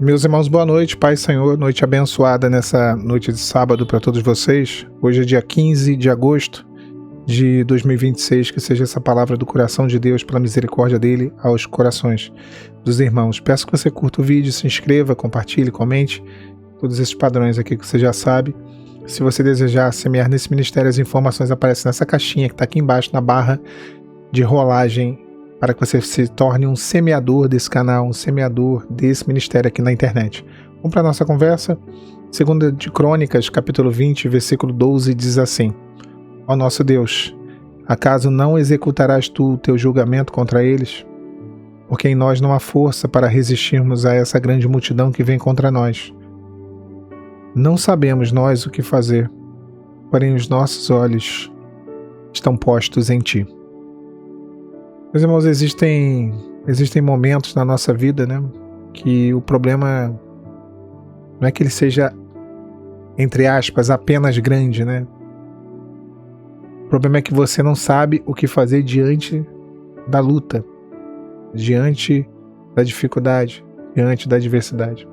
Meus irmãos, boa noite, Pai Senhor, noite abençoada nessa noite de sábado para todos vocês. Hoje é dia 15 de agosto de 2026, que seja essa palavra do coração de Deus, pela misericórdia dele, aos corações dos irmãos. Peço que você curta o vídeo, se inscreva, compartilhe, comente, todos esses padrões aqui que você já sabe. Se você desejar semear nesse ministério, as informações aparecem nessa caixinha que está aqui embaixo, na barra de rolagem, para que você se torne um semeador desse canal, um semeador desse ministério aqui na internet. Vamos para a nossa conversa. 2 de Crônicas, capítulo 20, versículo 12, diz assim: Ó nosso Deus, acaso não executarás tu o teu julgamento contra eles? Porque em nós não há força para resistirmos a essa grande multidão que vem contra nós. Não sabemos nós o que fazer, porém os nossos olhos estão postos em ti. Meus irmãos, existem momentos na nossa vida, né, que o problema não é que ele seja, entre aspas, apenas grande, né? O problema é que você não sabe o que fazer diante da luta, diante da dificuldade, diante da adversidade.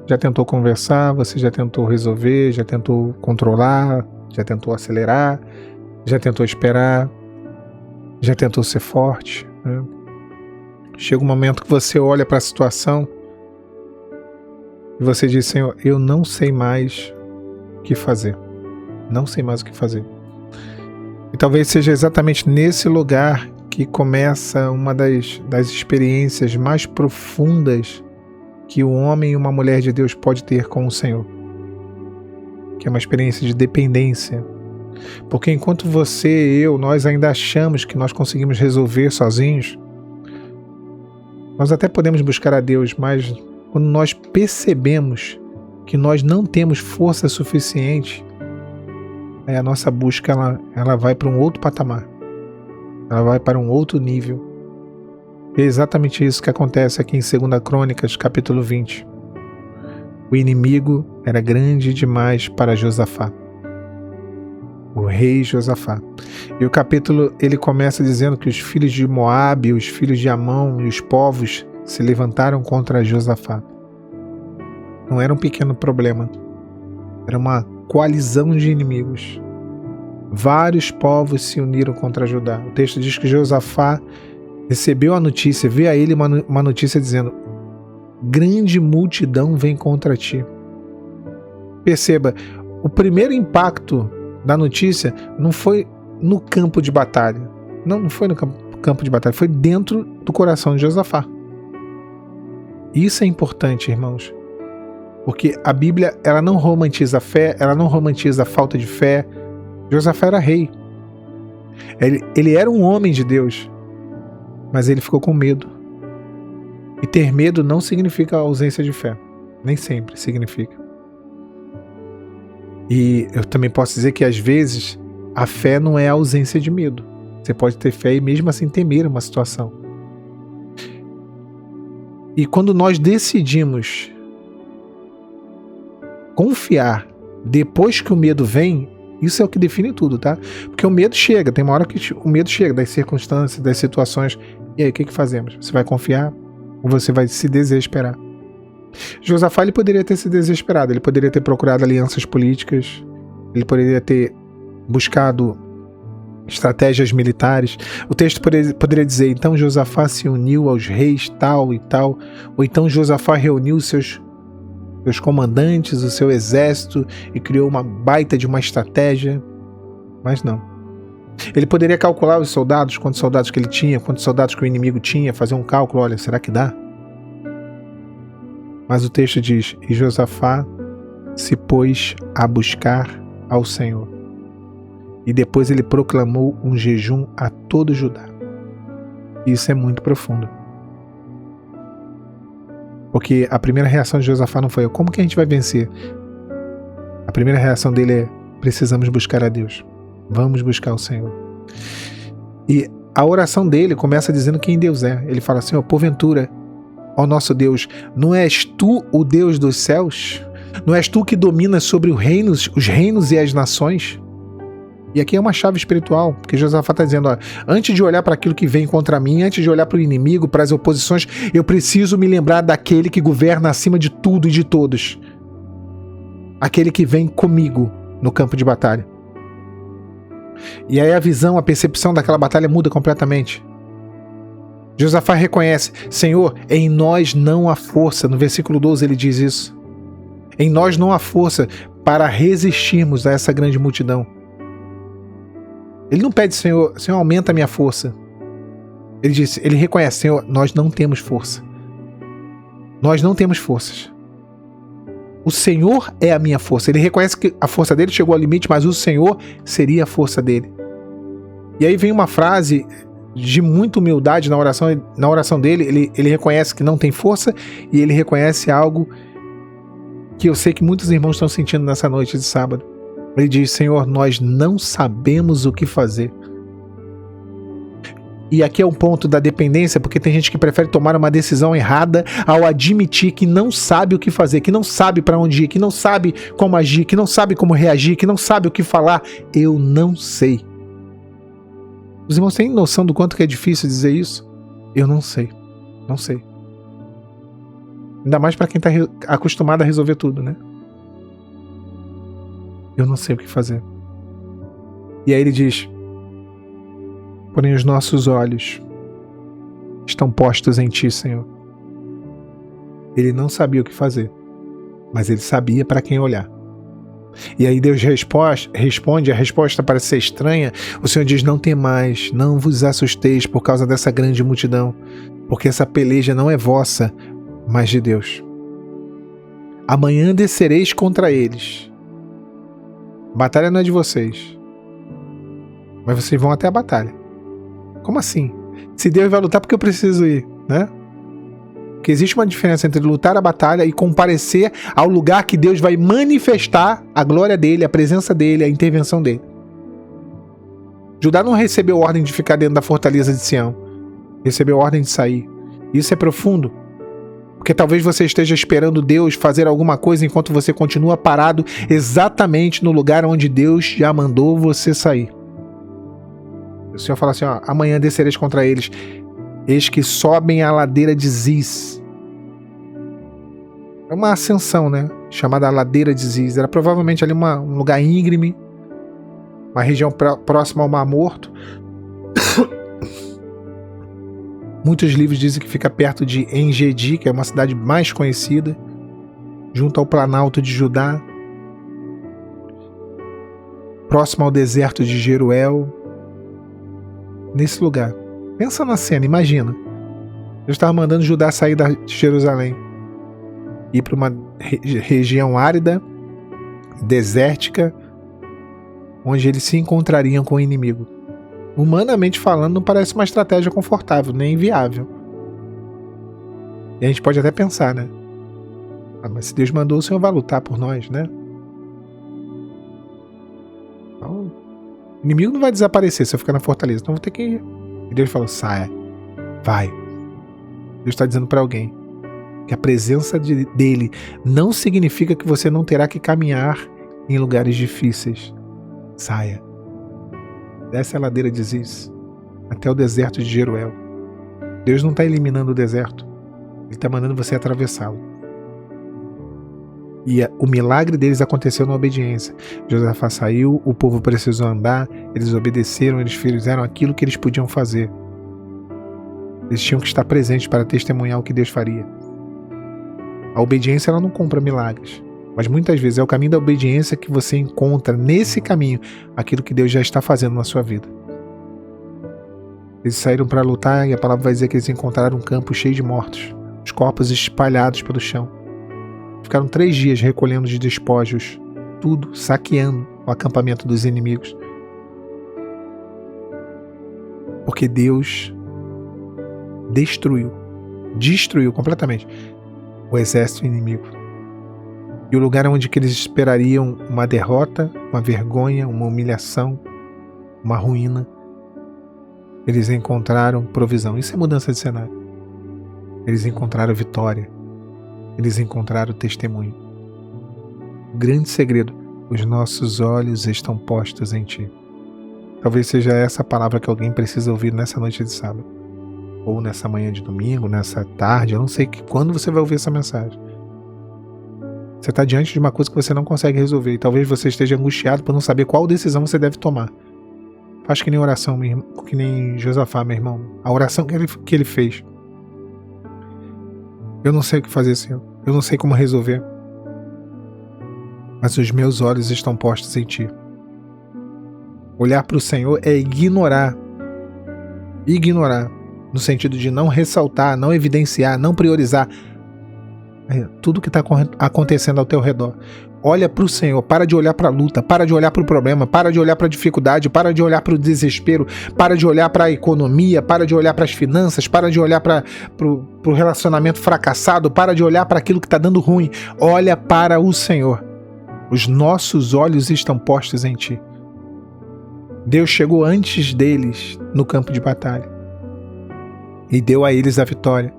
Já tentou conversar, você já tentou resolver, já tentou controlar, já tentou acelerar, já tentou esperar, já tentou ser forte, né? Chega um momento que você olha para a situação e você diz: Senhor, eu não sei mais o que fazer. Não sei mais o que fazer. E talvez seja exatamente nesse lugar que começa uma das experiências mais profundas que o homem e uma mulher de Deus pode ter com o Senhor, que é uma experiência de dependência. Porque enquanto você e eu, nós ainda achamos que nós conseguimos resolver sozinhos, nós até podemos buscar a Deus, mas quando nós percebemos que nós não temos força suficiente, a nossa busca ela vai para um outro patamar, ela vai para um outro nível. E é exatamente isso que acontece aqui em 2 Crônicas, capítulo 20. O inimigo era grande demais para Josafá, o rei Josafá. E o capítulo ele começa dizendo que os filhos de Moabe, os filhos de Amon e os povos se levantaram contra Josafá. Não era um pequeno problema, era uma coalizão de inimigos. Vários povos se uniram contra Judá. O texto diz que Josafá recebeu a notícia, veio a ele uma notícia dizendo: grande multidão vem contra ti. Perceba, o primeiro impacto da notícia não foi no campo de batalha. Não foi no campo de batalha, foi dentro do coração de Josafá. Isso é importante, irmãos, porque a Bíblia ela não romantiza a fé, ela não romantiza a falta de fé. Josafá era rei. Ele era um homem de Deus, mas ele ficou com medo. E ter medo não significa ausência de fé. Nem sempre significa. E eu também posso dizer que às vezes a fé não é a ausência de medo. Você pode ter fé e mesmo assim temer uma situação. E quando nós decidimos confiar depois que o medo vem, isso é o que define tudo, tá? Porque o medo chega, tem uma hora que o medo chega das circunstâncias, das situações. E aí, o que fazemos? Você vai confiar ou você vai se desesperar? Josafá ele poderia ter se desesperado, ele poderia ter procurado alianças políticas, ele poderia ter buscado estratégias militares. O texto poderia dizer: então Josafá se uniu aos reis tal e tal, ou então Josafá reuniu seus comandantes, o seu exército e criou uma baita de uma estratégia. Mas não. Ele poderia calcular os soldados, quantos soldados que ele tinha, quantos soldados que o inimigo tinha, fazer um cálculo: olha, será que dá? Mas o texto diz: e Josafá se pôs a buscar ao Senhor. E depois ele proclamou um jejum a todo Judá. Isso é muito profundo. Porque a primeira reação de Josafá não foi: como que a gente vai vencer? A primeira reação dele é: precisamos buscar a Deus. Vamos buscar o Senhor. E a oração dele começa dizendo quem Deus é. Ele fala: Senhor, porventura, ó nosso Deus, não és tu o Deus dos céus? Não és tu que dominas sobre os reinos e as nações? E aqui é uma chave espiritual, porque Josafá está dizendo, ó, antes de olhar para aquilo que vem contra mim, antes de olhar para o inimigo, para as oposições, eu preciso me lembrar daquele que governa acima de tudo e de todos. Aquele que vem comigo no campo de batalha. E aí a visão, a percepção daquela batalha muda completamente. Josafá reconhece, Senhor, em nós não há força. No versículo 12 ele diz isso. Em nós não há força para resistirmos a essa grande multidão. Ele não pede, Senhor, aumenta a minha força. Ele reconhece, Senhor, nós não temos força. Nós não temos forças. O Senhor é a minha força. Ele reconhece que a força dele chegou ao limite, mas o Senhor seria a força dele. E aí vem uma frase de muita humildade na oração dele. Ele reconhece que não tem força e ele reconhece algo que eu sei que muitos irmãos estão sentindo nessa noite de sábado. Ele diz, Senhor, nós não sabemos o que fazer. E aqui é um ponto da dependência, porque tem gente que prefere tomar uma decisão errada ao admitir que não sabe o que fazer, que não sabe para onde ir, que não sabe como agir, que não sabe como reagir, que não sabe o que falar. Eu não sei. Os irmãos têm noção do quanto que é difícil dizer isso? Eu não sei. Não sei. Ainda mais para quem está acostumado a resolver tudo, né? Eu não sei o que fazer. E aí ele diz, porém os nossos olhos estão postos em ti, Senhor. Ele não sabia o que fazer, mas ele sabia para quem olhar. E aí Deus responde, a resposta parece ser estranha. O Senhor diz, não temais, não vos assusteis por causa dessa grande multidão, porque essa peleja não é vossa, mas de Deus. Amanhã descereis contra eles. A batalha não é de vocês, mas vocês vão até a batalha. Como assim? Se Deus vai lutar, por que eu preciso ir, né? Porque existe uma diferença entre lutar a batalha e comparecer ao lugar que Deus vai manifestar a glória dele, a presença dele, a intervenção dele. Judá não recebeu ordem de ficar dentro da fortaleza de Sião, recebeu ordem de sair. Isso é profundo. Porque talvez você esteja esperando Deus fazer alguma coisa enquanto você continua parado exatamente no lugar onde Deus já mandou você sair. O Senhor fala assim, ó, amanhã descereis contra eles, eis que sobem a ladeira de Ziz. É uma ascensão, né? Chamada ladeira de Ziz. Era provavelmente ali um lugar íngreme, uma região próxima ao Mar Morto. Muitos livros dizem que fica perto de En-Gedi, que é uma cidade mais conhecida, junto ao Planalto de Judá, próximo ao deserto de Jeruel. Nesse lugar. Pensa na cena, imagina. Deus estava mandando Judá sair de Jerusalém, ir para uma região árida, desértica, onde eles se encontrariam com o inimigo. Humanamente falando, não parece uma estratégia confortável, nem viável. E a gente pode até pensar, né? Ah, mas se Deus mandou, o Senhor vai lutar por nós, né? Então, o inimigo não vai desaparecer se eu ficar na fortaleza, então eu vou ter que ir. E Deus falou, saia, vai. Deus está dizendo para alguém que a presença dele não significa que você não terá que caminhar em lugares difíceis. Saia. Desce a ladeira de Ziz até o deserto de Jeruel. Deus não está eliminando o deserto. Ele está mandando você atravessá-lo. E o milagre deles aconteceu na obediência. Josafá saiu, o povo precisou andar, eles obedeceram, eles fizeram aquilo que eles podiam fazer. Eles tinham que estar presentes para testemunhar o que Deus faria. A obediência ela não compra milagres, mas muitas vezes é o caminho da obediência que você encontra nesse caminho aquilo que Deus já está fazendo na sua vida. Eles saíram para lutar e a palavra vai dizer que eles encontraram um campo cheio de mortos, os corpos espalhados pelo chão. Ficaram 3 dias recolhendo de despojos, tudo, saqueando o acampamento dos inimigos. Porque Deus destruiu completamente o exército inimigo. E o lugar onde que eles esperariam uma derrota, uma vergonha, uma humilhação, uma ruína, eles encontraram provisão. Isso é mudança de cenário. Eles encontraram vitória. Eles encontraram testemunho. O grande segredo, os nossos olhos estão postos em ti. Talvez seja essa palavra que alguém precisa ouvir nessa noite de sábado, ou nessa manhã de domingo, nessa tarde, eu não sei quando você vai ouvir essa mensagem. Você está diante de uma coisa que você não consegue resolver, e talvez você esteja angustiado por não saber qual decisão você deve tomar. Faz que nem oração, que nem Josafá, meu irmão. A oração que ele fez. Eu não sei o que fazer, Senhor. Eu não sei como resolver. Mas os meus olhos estão postos em Ti. Olhar para o Senhor é ignorar. Ignorar. No sentido de não ressaltar, não evidenciar, não priorizar tudo que está acontecendo ao teu redor. Olha para o Senhor, para de olhar para a luta, para de olhar para o problema, para de olhar para a dificuldade, para de olhar para o desespero, para de olhar para a economia, para de olhar para as finanças, para de olhar para o relacionamento fracassado, para de olhar para aquilo que está dando ruim. Olha para o Senhor. Os nossos olhos estão postos em Ti. Deus chegou antes deles no campo de batalha e deu a eles a vitória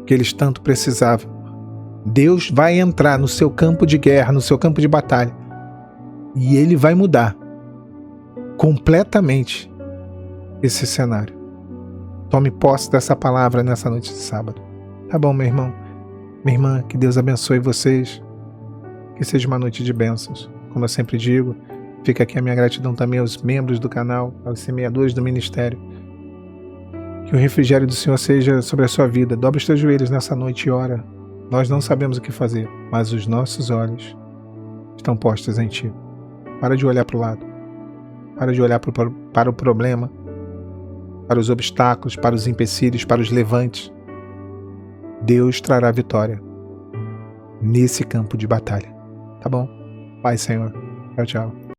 que eles tanto precisavam. Deus vai entrar no seu campo de guerra, no seu campo de batalha, e Ele vai mudar completamente esse cenário. Tome posse dessa palavra nessa noite de sábado. Tá bom, meu irmão? Minha irmã, que Deus abençoe vocês. Que seja uma noite de bênçãos. Como eu sempre digo, fica aqui a minha gratidão também aos membros do canal, aos semeadores do ministério. Que o refrigério do Senhor seja sobre a sua vida. Dobre os teus joelhos nessa noite e ora. Nós não sabemos o que fazer, mas os nossos olhos estão postos em Ti. Para de olhar para o lado. Para de olhar para o problema, para os obstáculos, para os empecilhos, para os levantes. Deus trará vitória nesse campo de batalha. Tá bom? Pai, Senhor. Tchau, tchau.